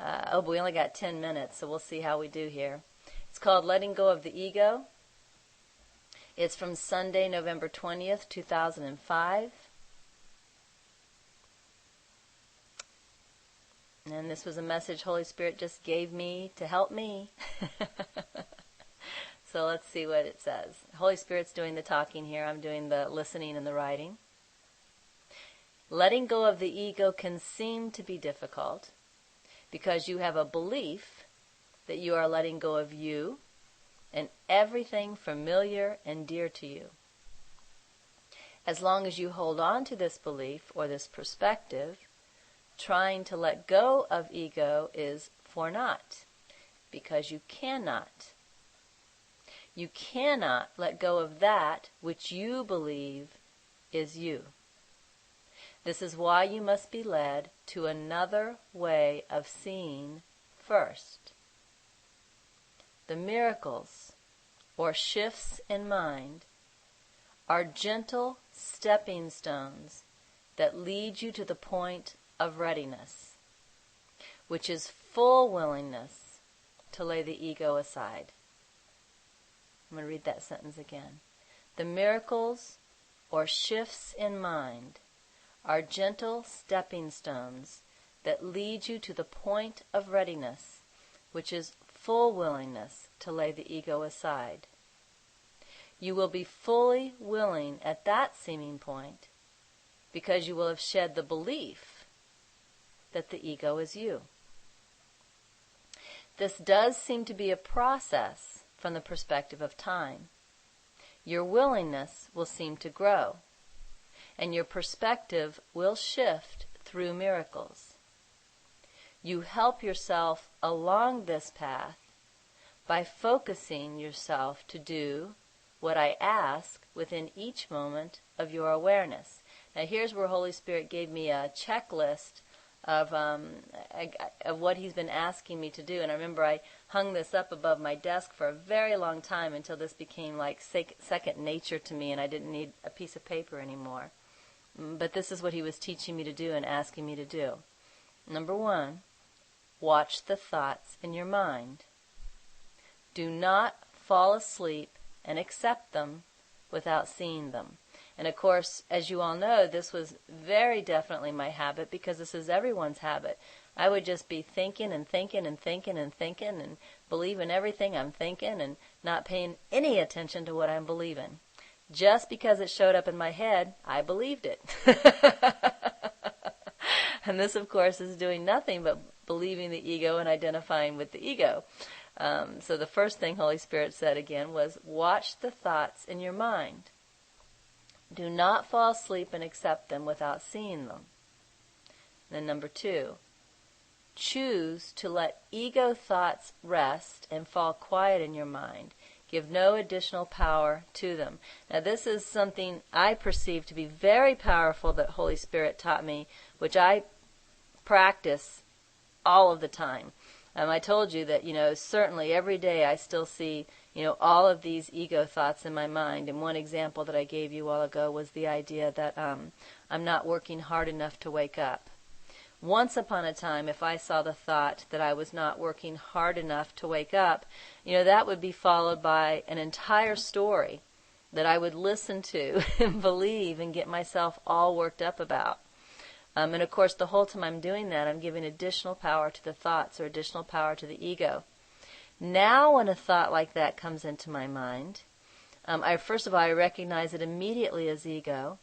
But we only got 10 minutes, so we'll see how we do here. It's called Letting Go of the Ego. It's from Sunday, November 20th, 2005. And this was a message Holy Spirit just gave me to help me. So let's see what it says. Holy Spirit's doing the talking here. I'm doing the listening and the writing. Letting go of the ego can seem to be difficult because you have a belief that you are letting go of you and everything familiar and dear to you. As long as you hold on to this belief or this perspective, trying to let go of ego is for naught, because you cannot. You cannot let go of that which you believe is you. This is why you must be led to another way of seeing first. The miracles, or shifts in mind, are gentle stepping stones that lead you to the point of readiness, which is full willingness to lay the ego aside. I'm going to read that sentence again. The miracles, or shifts in mind, are gentle stepping stones that lead you to the point of readiness, which is full willingness to lay the ego aside. You will be fully willing at that seeming point because you will have shed the belief that the ego is you. This does seem to be a process from the perspective of time. Your willingness will seem to grow, and your perspective will shift through miracles. You help yourself along this path by focusing yourself to do what I ask within each moment of your awareness. Now here's where Holy Spirit gave me a checklist of what He's been asking me to do. And I remember I hung this up above my desk for a very long time until this became like second nature to me and I didn't need a piece of paper anymore. But this is what He was teaching me to do and asking me to do. Number 1, watch the thoughts in your mind. Do not fall asleep and accept them without seeing them. And of course, as you all know, this was very definitely my habit because this is everyone's habit. I would just be thinking and thinking and thinking and thinking and believing everything I'm thinking and not paying any attention to what I'm believing. Just because it showed up in my head, I believed it. And this, of course, is doing nothing but believing the ego and identifying with the ego. So the first thing Holy Spirit said again was, watch the thoughts in your mind. Do not fall asleep and accept them without seeing them. Then number 2, choose to let ego thoughts rest and fall quiet in your mind. Give no additional power to them. Now this is something I perceive to be very powerful that Holy Spirit taught me, which I practice all of the time. I told you that, certainly every day I still see, all of these ego thoughts in my mind. And one example that I gave you a while ago was the idea that I'm not working hard enough to wake up. Once upon a time, if I saw the thought that I was not working hard enough to wake up, that would be followed by an entire story that I would listen to and believe and get myself all worked up about. And of course, the whole time I'm doing that, I'm giving additional power to the thoughts or additional power to the ego. Now when a thought like that comes into my mind, first of all, I recognize it immediately as ego.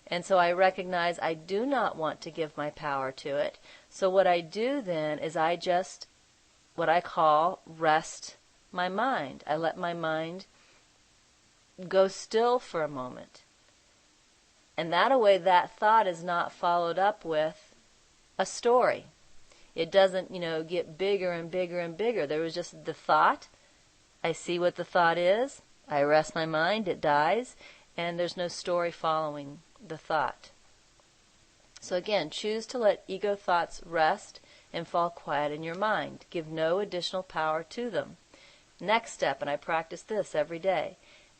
And so I recognize I do not want to give my power to it. So what I do then is I just, what I call, rest my mind. I let my mind go still for a moment. And that way that thought is not followed up with a story. It doesn't, get bigger and bigger and bigger. There was just the thought. I see what the thought is. I rest my mind. It dies. And there's no story following the thought. So again, choose to let ego thoughts rest and fall quiet in your mind. Give no additional power to them. Next step, and I practice this every day,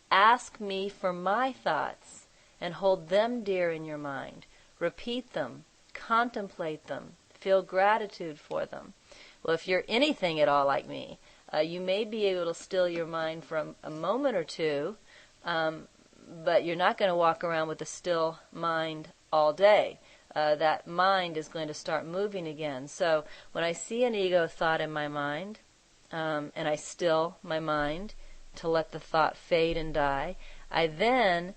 ask me for my thoughts and hold them dear in your mind. Repeat them, contemplate them, feel gratitude for them. Well, if you're anything at all like me, you may be able to still your mind for a moment or two, but you're not going to walk around with a still mind all day. That mind is going to start moving again. So when I see an ego thought in my mind, and I still my mind to let the thought fade and die, I then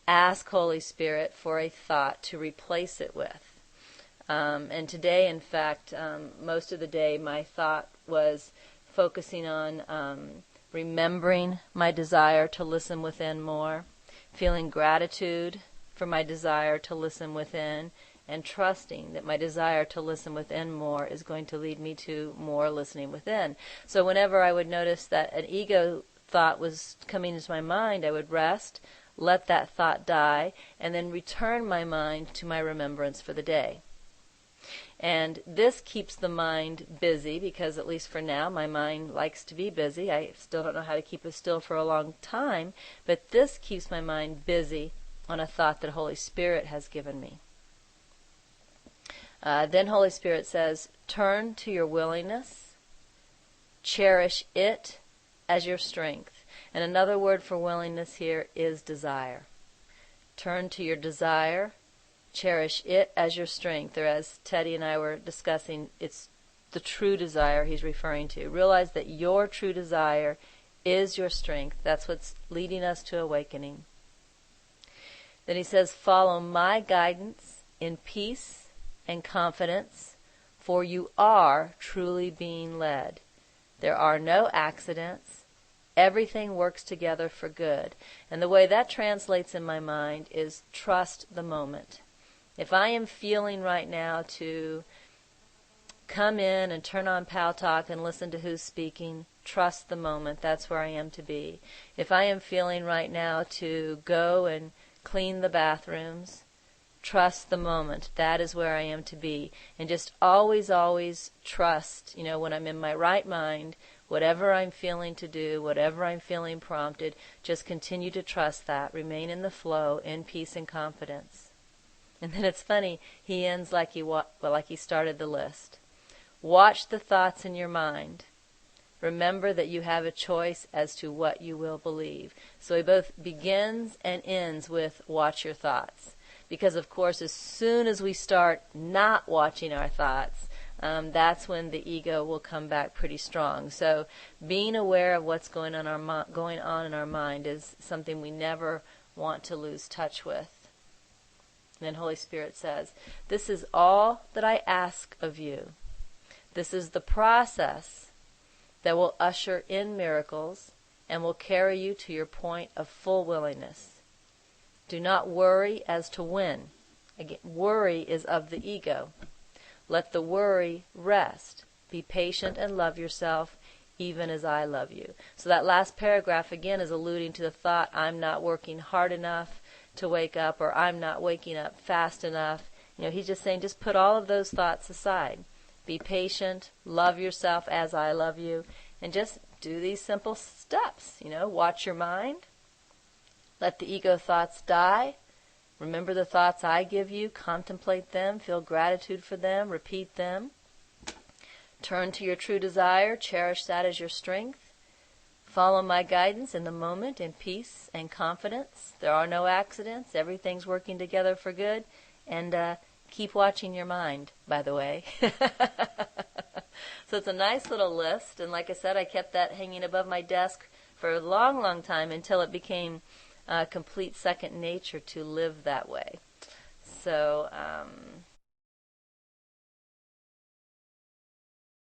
ask Holy Spirit for a thought to replace it with. And today, in fact, most of the day, my thought was focusing on remembering my desire to listen within more, feeling gratitude for my desire to listen within, and trusting that my desire to listen within more is going to lead me to more listening within. So whenever I would notice that an ego thought was coming into my mind, I would rest, let that thought die, and then return my mind to my remembrance for the day. And this keeps the mind busy, because at least for now, my mind likes to be busy. I still don't know how to keep it still for a long time, but this keeps my mind busy on a thought that Holy Spirit has given me. Then Holy Spirit says, turn to your willingness, cherish it as your strength. And another word for willingness here is desire. Turn to your desire, cherish it as your strength. Or as Teddy and I were discussing, it's the true desire he's referring to. Realize that your true desire is your strength. That's what's leading us to awakening. Then he says, follow my guidance in peace and confidence, for you are truly being led. There are no accidents. Everything works together for good. And the way that translates in my mind is trust the moment. If I am feeling right now to come in and turn on Pal Talk and listen to who's speaking, trust the moment. That's where I am to be. If I am feeling right now to go and clean the bathrooms, trust the moment. That is where I am to be. And just always, always trust, when I'm in my right mind, whatever I'm feeling to do, whatever I'm feeling prompted, just continue to trust that. Remain in the flow, in peace and confidence. And then it's funny, he ends like he started the list. Watch the thoughts in your mind. Remember that you have a choice as to what you will believe. So he both begins and ends with watch your thoughts. Because, of course, as soon as we start not watching our thoughts, that's when the ego will come back pretty strong. So being aware of what's going on in our mind is something we never want to lose touch with. And then Holy Spirit says, this is all that I ask of you. This is the process that will usher in miracles and will carry you to your point of full willingness. Do not worry as to when. Again, worry is of the ego. Let the worry rest. Be patient and love yourself, even as I love you. So that last paragraph again is alluding to the thought, I'm not working hard enough to wake up, or I'm not waking up fast enough. He's just saying, just put all of those thoughts aside. Be patient, love yourself as I love you, and just do these simple steps. Watch your mind. Let the ego thoughts die. Remember the thoughts I give you. Contemplate them. Feel gratitude for them. Repeat them. Turn to your true desire. Cherish that as your strength. Follow my guidance in the moment in peace and confidence. There are no accidents. Everything's working together for good. And keep watching your mind, by the way. So it's a nice little list. And like I said, I kept that hanging above my desk for a long, long time until it became complete second nature to live that way. So